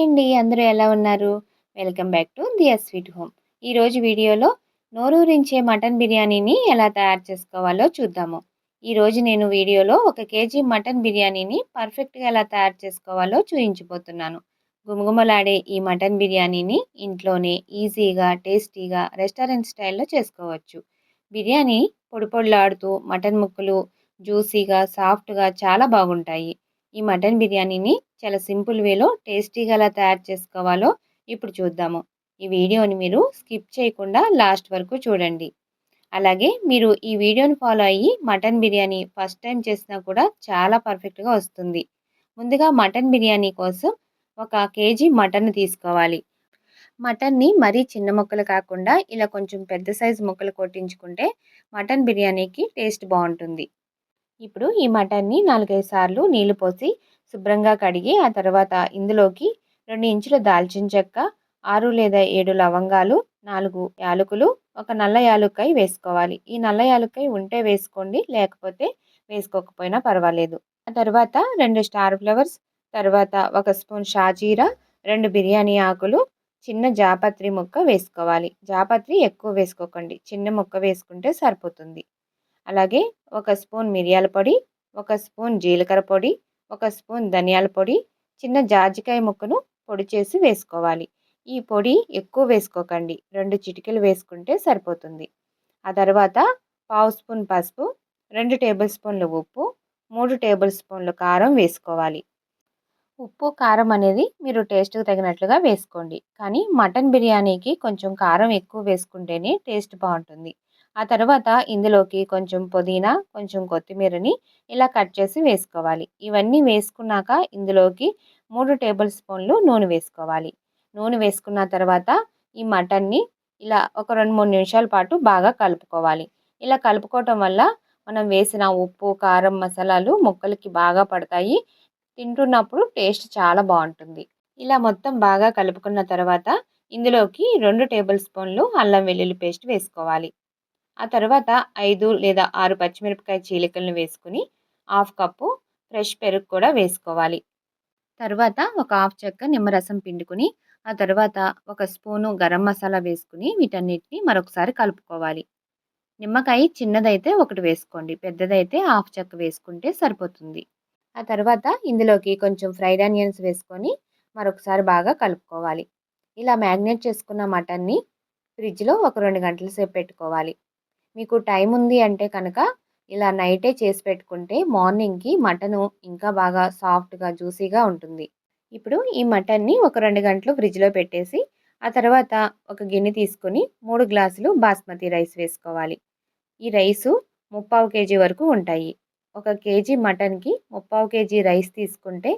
అండి. అందరూ ఎలా ఉన్నారు? Welcome back to Diya sweet home. ఈరోజు వీడియోలో నోరూరించే మటన్ బిర్యానీని ఎలా తయారు చేసుకోవాలో చూద్దాము. ఈరోజు నేను వీడియోలో 1 కేజీ మటన్ బిర్యానీని పర్ఫెక్ట్‌గా ఎలా తయారు చేసుకోవాలో చూయించబోతున్నాను. గుమగుమలాడే ఈ మటన్ బిర్యానీని ఇంట్లోనే ఈజీగా, టేస్టీగా రెస్టారెంట్ స్టైల్‌లో చేసుకోవచ్చు. బిర్యానీ పొడి పొడిలాడుతూ మటన్ ముక్కలు జ్యూసీగా, సాఫ్ట్‌గా చాలా బాగుంటాయి. ఈ మటన్ బిర్యానీని చాలా సింపుల్ వేలో టేస్టీగా ఎలా తయారు చేసుకోవాలో ఇప్పుడు చూద్దాము. ఈ వీడియోని మీరు స్కిప్ చేయకుండా లాస్ట్ వరకు చూడండి. అలాగే మీరు ఈ వీడియోని ఫాలో అయ్యి మటన్ బిర్యానీ ఫస్ట్ టైం చేసినా కూడా చాలా పర్ఫెక్ట్‌గా వస్తుంది. ముందుగా మటన్ బిర్యానీ కోసం 1 కేజీ మటన్ తీసుకోవాలి. మటన్‌ని మరీ చిన్న ముక్కలు కాకుండా ఇలా కొంచెం పెద్ద సైజు ముక్కలు కొట్టించుకుంటే మటన్ బిర్యానీకి టేస్ట్ బావుంటుంది. ఇప్పుడు ఈ మటన్‌ని 4, 5 సార్లు నీళ్లు పోసి శుభ్రంగా కడిగి, ఆ తర్వాత ఇందులోకి 2 ఇంచుల దాల్చిన చెక్క, 6 లేదా 7 లవంగాలు, 4 యాలకులు, ఒక నల్ల యాలుక్కాయ వేసుకోవాలి. ఈ నల్ల యాలుక్కాయ ఉంటే వేసుకోండి, లేకపోతే వేసుకోకపోయినా పర్వాలేదు. ఆ తర్వాత 2 స్టార్ ఫ్లవర్స్, తర్వాత 1 స్పూన్ షాజీరా, 2 బిర్యానీ ఆకులు, చిన్న జాపత్రి ముక్క వేసుకోవాలి. జాపత్రి ఎక్కువ వేసుకోకండి. చిన్న ముక్క వేసుకుంటే సరిపోతుంది. అలాగే 1 స్పూన్ మిరియాల పొడి, 1 స్పూన్ జీలకర్ర పొడి, 1 స్పూన్ ధనియాల పొడి, చిన్న జాజికాయ ముక్కను పొడి చేసి వేసుకోవాలి. ఈ పొడి ఎక్కువ వేసుకోకండి. 2 చిటికెలు వేసుకుంటే సరిపోతుంది. ఆ తర్వాత పావు స్పూన్ పసుపు, 2 టేబుల్ స్పూన్లు ఉప్పు, 3 టేబుల్ స్పూన్లు కారం వేసుకోవాలి. ఉప్పు, కారం అనేది మీరు టేస్ట్‌కి తగినట్లుగా వేసుకోండి. కానీ మటన్ బిర్యానీకి కొంచెం కారం ఎక్కువ వేసుకుంటేనే టేస్ట్ బావుంటుంది. ఆ తర్వాత ఇందులోకి కొంచెం పుదీనా, కొంచెం కొత్తిమీరని ఇలా కట్ చేసి వేసుకోవాలి. ఇవన్నీ వేసుకున్నాక ఇందులోకి 3 టేబుల్ స్పూన్లు నూనె వేసుకోవాలి. నూనె వేసుకున్న తర్వాత ఈ మటన్‌ని ఇలా ఒక 2, 3 నిమిషాల పాటు బాగా కలుపుకోవాలి. ఇలా కలుపుకోవటం వల్ల మనం వేసిన ఉప్పు, కారం, మసాలాలు ముక్కలకి బాగా పడతాయి. తింటున్నప్పుడు టేస్ట్ చాలా బావుంటుంది. ఇలా మొత్తం బాగా కలుపుకున్న తర్వాత ఇందులోకి 2 టేబుల్ స్పూన్లు అల్లం వెల్లుల్లి పేస్ట్ వేసుకోవాలి. ఆ తర్వాత 5 లేదా 6 పచ్చిమిరపకాయ చీలికలను వేసుకొని, హాఫ్ కప్పు ఫ్రెష్ పెరుగు కూడా వేసుకోవాలి. తర్వాత ఒక హాఫ్ చెక్క నిమ్మరసం పిండుకొని, ఆ తర్వాత ఒక స్పూను గరం మసాలా వేసుకొని వీటన్నిటిని మరొకసారి కలుపుకోవాలి. నిమ్మకాయ చిన్నదైతే ఒకటి వేసుకోండి. పెద్దదైతే హాఫ్ చెక్క వేసుకుంటే సరిపోతుంది. ఆ తర్వాత ఇందులోకి కొంచెం ఫ్రైడ్ ఆనియన్స్ వేసుకొని మరొకసారి బాగా కలుపుకోవాలి. ఇలా మ్యాగ్నేట్ చేసుకున్న మటన్‌ని ఫ్రిడ్జ్‌లో ఒక 2 గంటల సేపు పెట్టుకోవాలి. మీకు టైం ఉంది అంటే కనుక ఇలా నైటే చేసి పెట్టుకుంటే మార్నింగ్‌కి మటను ఇంకా బాగా సాఫ్ట్‌గా, జ్యూసీగా ఉంటుంది. ఇప్పుడు ఈ మటన్‌ని ఒక 2 గంటలు ఫ్రిడ్జ్‌లో పెట్టేసి, ఆ తర్వాత ఒక గిన్నె తీసుకొని 3 గ్లాసులు బాస్మతి రైస్ వేసుకోవాలి. ఈ రైసు ముప్పావు కేజీ వరకు ఉంటాయి. 1 కేజీ మటన్‌కి ముప్పావు కేజీ రైస్ తీసుకుంటే,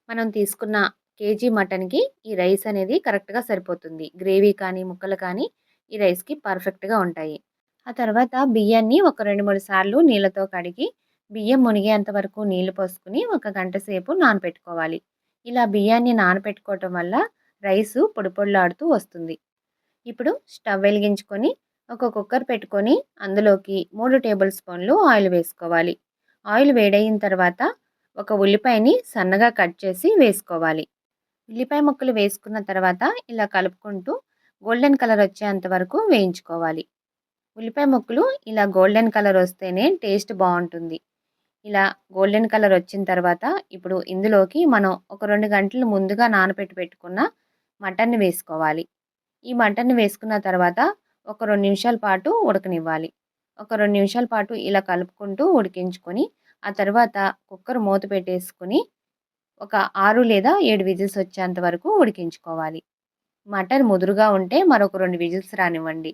మనం తీసుకున్న కేజీ మటన్‌కి ఈ రైస్ అనేది కరెక్ట్‌గా సరిపోతుంది. గ్రేవీ కానీ, ముక్కలు కానీ ఈ రైస్‌కి పర్ఫెక్ట్‌గా ఉంటాయి. ఆ తర్వాత బియ్యాన్ని ఒక 2, 3 సార్లు నీళ్ళతో కడిగి, బియ్యం మునిగేంత వరకు నీళ్లు పోసుకొని ఒక గంట సేపు నానబెట్టుకోవాలి. ఇలా బియ్యాన్ని నానబెట్టుకోవటం వల్ల రైసు పొడి పొడిలాడుతూ వస్తుంది. ఇప్పుడు స్టవ్ వెలిగించుకొని ఒక కుక్కర్ పెట్టుకొని అందులోకి 3 టేబుల్ స్పూన్లు ఆయిల్ వేసుకోవాలి. ఆయిల్ వేడయిన తర్వాత ఒక ఉల్లిపాయని సన్నగా కట్ చేసి వేసుకోవాలి. ఉల్లిపాయ ముక్కలు వేసుకున్న తర్వాత ఇలా కలుపుకుంటూ గోల్డెన్ కలర్ వచ్చేంత వరకు వేయించుకోవాలి. ఉల్లిపాయ ముక్కలు ఇలా గోల్డెన్ కలర్ వస్తేనే టేస్ట్ బావుంటుంది. ఇలా గోల్డెన్ కలర్ వచ్చిన తర్వాత ఇప్పుడు ఇందులోకి మనం ఒక 2 గంటలు ముందుగా నానబెట్టి పెట్టుకున్న మటన్‌ని వేసుకోవాలి. ఈ మటన్‌ని వేసుకున్న తర్వాత ఒక 2 నిమిషాల పాటు ఉడకనివ్వాలి. ఒక 2 నిమిషాల పాటు ఇలా కలుపుకుంటూ ఉడికించుకొని, ఆ తర్వాత కుక్కర్ మూత పెట్టేసుకొని ఒక 6 లేదా 7 విజిల్స్ వచ్చేంత వరకు ఉడికించుకోవాలి. మటన్ ముదురుగా ఉంటే మరొక 2 విజిల్స్ రానివ్వండి.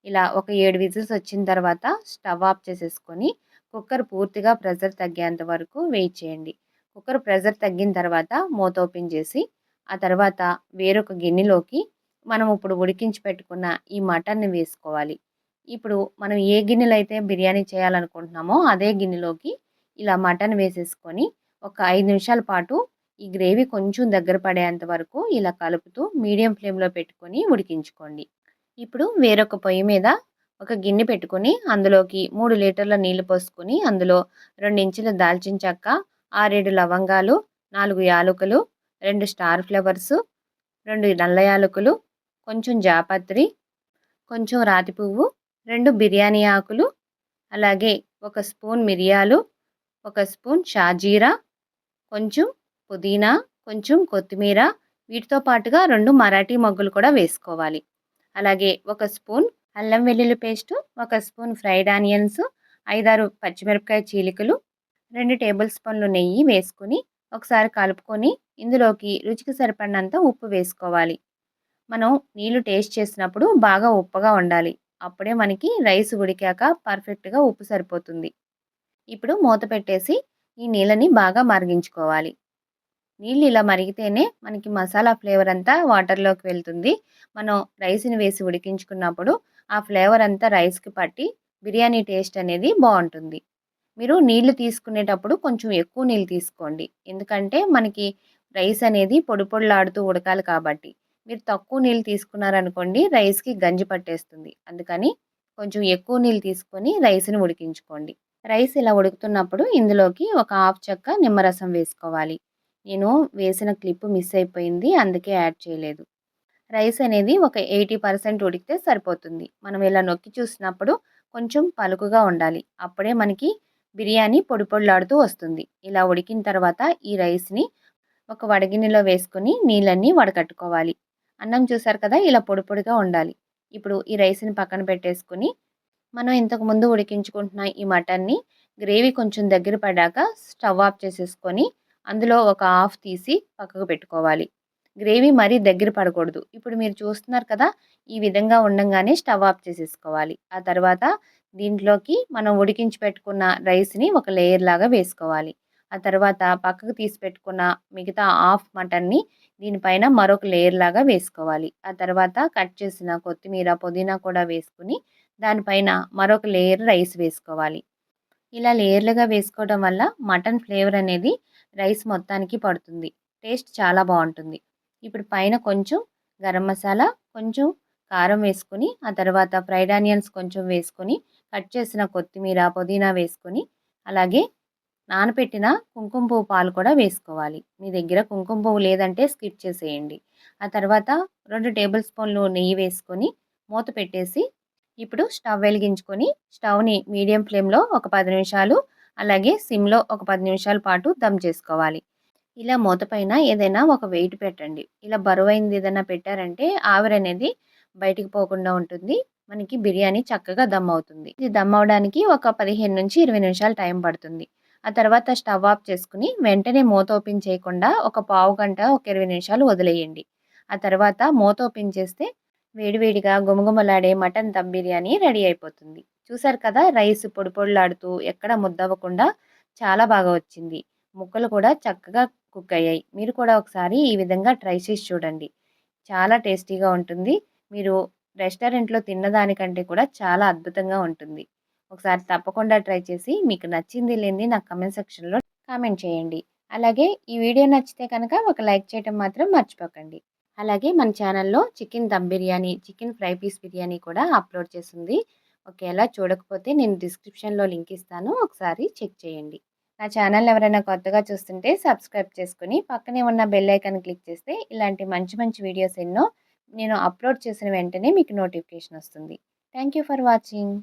ఇలా ఒక 7 విజిల్స్ వచ్చిన తర్వాత స్టవ్ ఆఫ్ చేసేసుకొని, కుక్కర్ పూర్తిగా ప్రెషర్ తగ్గేంత వరకు వెయిట్ చేయండి. కుక్కర్ ప్రెషర్ తగ్గిన తర్వాత మూత ఓపెన్ చేసి, ఆ తర్వాత వేరొక గిన్నెలోకి మనం ఇప్పుడు ఉడికించి పెట్టుకున్న ఈ మటన్‌ని వేసుకోవాలి. ఇప్పుడు మనం ఏ గిన్నెలో అయితే బిర్యానీ చేయాలనుకుంటున్నామో అదే గిన్నెలోకి ఇలా మటన్ వేసేసుకొని, ఒక 5 నిమిషాల పాటు ఈ గ్రేవీ కొంచెం దగ్గర పడేంత వరకు ఇలా కలుపుతూ మీడియం ఫ్లేమ్‌లో పెట్టుకొని ఉడికించుకోండి. ఇప్పుడు వేరొక పొయ్యి మీద ఒక గిన్నె పెట్టుకొని అందులోకి 3 లీటర్ల నీళ్లు పోసుకొని అందులో 2 ఇంచుల దాల్చిన చెక్క, 6, 7 లవంగాలు, 4 యాలకులు, 2 స్టార్ ఫ్లవర్సు, 2 నల్ల యాలకులు, కొంచెం జాపత్రి, కొంచెం రాతి పువ్వు, 2 బిర్యానీ ఆకులు, అలాగే 1 స్పూన్ మిరియాలు, 1 స్పూన్ షాజీరా, కొంచెం పుదీనా, కొంచెం కొత్తిమీర, వీటితో పాటుగా 2 మరాఠీ మొగ్గలు కూడా వేసుకోవాలి. అలాగే 1 స్పూన్ అల్లం వెల్లుల్లి పేస్టు, 1 స్పూన్ ఫ్రైడ్ ఆనియన్స్, 5, 6 పచ్చిమిరపకాయ చీలికలు, 2 టేబుల్ స్పూన్లు నెయ్యి వేసుకొని ఒకసారి కలుపుకొని ఇందులోకి రుచికి సరిపడినంత ఉప్పు వేసుకోవాలి. మనం నీళ్లు టేస్ట్ చేసినప్పుడు బాగా ఉప్పగా ఉండాలి. అప్పుడే మనకి రైస్ ఉడికాక పర్ఫెక్ట్‌గా ఉప్పు సరిపోతుంది. ఇప్పుడు మూత పెట్టేసి ఈ నీళ్ళని బాగా మరిగించుకోవాలి. నీళ్ళు ఇలా మరిగితేనే మనకి మసాలా ఫ్లేవర్ అంతా వాటర్‌లోకి వెళ్తుంది. మనం రైస్‌ని వేసి ఉడికించుకున్నప్పుడు ఆ ఫ్లేవర్ అంతా రైస్‌కి పట్టి బిర్యానీ టేస్ట్ అనేది బావుంటుంది. మీరు నీళ్లు తీసుకునేటప్పుడు కొంచెం ఎక్కువ నీళ్ళు తీసుకోండి. ఎందుకంటే మనకి రైస్ అనేది పొడి పొడిలాడుతూ ఉడకాలి కాబట్టి. మీరు తక్కువ నీళ్ళు తీసుకున్నారనుకోండి రైస్‌కి గంజి పట్టేస్తుంది. అందుకని కొంచెం ఎక్కువ నీళ్ళు తీసుకొని రైస్‌ని ఉడికించుకోండి. రైస్ ఇలా ఉడుకుతున్నప్పుడు ఇందులోకి ఒక హాఫ్ చెక్క నిమ్మరసం వేసుకోవాలి. నేను వేసిన క్లిప్ మిస్ అయిపోయింది. అందుకే యాడ్ చేయలేదు. రైస్ అనేది ఒక 80% ఉడికితే సరిపోతుంది. మనం ఇలా నొక్కి చూసినప్పుడు కొంచెం పలుకుగా ఉండాలి. అప్పుడే మనకి బిర్యానీ పొడి పొడిలాడుతూ వస్తుంది. ఇలా ఉడికిన తర్వాత ఈ రైస్‌ని ఒక వడగిన్నెలో వేసుకొని నీళ్ళన్నీ వడకట్టుకోవాలి. అన్నం చూసారు కదా! ఇలా పొడి పొడిగా ఉండాలి. ఇప్పుడు ఈ రైస్‌ని పక్కన పెట్టేసుకొని మనం ఇంతకుముందు ఉడికించుకుంటున్న ఈ మటన్‌ని గ్రేవీ కొంచెం దగ్గర పడ్డాక స్టవ్ ఆఫ్ చేసేసుకొని, అందులో ఒక హాఫ్ తీసి పక్కకు పెట్టుకోవాలి. గ్రేవీ మరీ దగ్గర పడకూడదు. ఇప్పుడు మీరు చూస్తున్నారు కదా! ఈ విధంగా ఉండంగానే స్టవ్ ఆఫ్ చేసేసుకోవాలి. ఆ తర్వాత దీంట్లోకి మనం ఉడికించి పెట్టుకున్న రైస్‌ని ఒక లేయర్ లాగా వేసుకోవాలి. ఆ తర్వాత పక్కకు తీసి పెట్టుకున్న మిగతా హాఫ్ మటన్‌ని దీనిపైన మరొక లేయర్ లాగా వేసుకోవాలి. ఆ తర్వాత కట్ చేసిన కొత్తిమీర, పుదీనా కూడా వేసుకొని దానిపైన మరొక లేయర్ రైస్ వేసుకోవాలి. ఇలా లేయర్లుగా వేసుకోవడం వల్ల మటన్ ఫ్లేవర్ అనేది రైస్ మొత్తానికి పడుతుంది. టేస్ట్ చాలా బావుంటుంది. ఇప్పుడు పైన కొంచెం గరం మసాలా, కొంచెం కారం వేసుకొని, ఆ తర్వాత ఫ్రైడ్ ఆనియన్స్ కొంచెం వేసుకొని, కట్ చేసిన కొత్తిమీర, పుదీనా వేసుకొని, అలాగే నానపెట్టిన కుంకుమ పువ్వు పాలు కూడా వేసుకోవాలి. మీ దగ్గర కుంకుమ పువ్వు లేదంటే స్కిప్ చేసేయండి. ఆ తర్వాత 2 టేబుల్ స్పూన్లు నెయ్యి వేసుకొని మూత పెట్టేసి ఇప్పుడు స్టవ్ వెలిగించుకొని స్టవ్‌ని మీడియం ఫ్లేమ్‌లో ఒక 10 నిమిషాలు, అలాగే సిమ్‌లో ఒక 10 నిమిషాల పాటు దమ్ చేసుకోవాలి. ఇలా మూత పైన ఏదైనా ఒక వెయిట్ పెట్టండి. ఇలా బరువైనది ఏదైనా పెట్టారంటే ఆవిరనేది బయటికి పోకుండా ఉంటుంది. మనకి బిర్యానీ చక్కగా దమ్ అవుతుంది. ఇది దమ్ అవ్వడానికి ఒక 15-20 నిమిషాలు టైం పడుతుంది. ఆ తర్వాత స్టవ్ ఆఫ్ చేసుకొని వెంటనే మూత ఓపెన్ చేయకుండా ఒక పావుగంట, ఒక 20 నిమిషాలు వదిలేయండి. ఆ తర్వాత మూత ఓపెన్ చేస్తే వేడివేడిగా గుమగుమలాడే మటన్ దమ్ బిర్యానీ రెడీ అయిపోతుంది. చూసారు కదా! రైస్ పొడి పొడిలాడుతూ ఎక్కడ ముద్దవ్వకుండా చాలా బాగా వచ్చింది. ముక్కలు కూడా చక్కగా కుక్ అయ్యాయి. మీరు కూడా ఒకసారి ఈ విధంగా ట్రై చేసి చూడండి. చాలా టేస్టీగా ఉంటుంది. మీరు రెస్టారెంట్‌లో తిన్నదానికంటే కూడా చాలా అద్భుతంగా ఉంటుంది. ఒకసారి తప్పకుండా ట్రై చేసి మీకు నచ్చింది లేనిది నాకు కామెంట్ సెక్షన్‌లో కామెంట్ చేయండి. అలాగే ఈ వీడియో నచ్చితే కనుక ఒక లైక్ చేయటం మాత్రం మర్చిపోకండి. అలాగే మన ఛానల్‌లో chicken dum biryani, chicken fry piece biryani కూడా అప్‌లోడ్ చేసుంది. ఒకేళ చూడకపోతే నేను డిస్క్రిప్షన్‌లో లింక్ ఇస్తాను. ఒకసారి చెక్ చేయండి. నా ఛానల్ ఎవరైనా కొత్తగా చూస్తుంటే సబ్స్క్రైబ్ చేసుకొని పక్కనే ఉన్న బెల్ ఐకాన్ క్లిక్ చేస్తే ఇలాంటి మంచి మంచి వీడియోస్ ఎన్నో నేను అప్‌లోడ్ చేసిన వెంటనే మీకు నోటిఫికేషన్ వస్తుంది. Thank you for watching.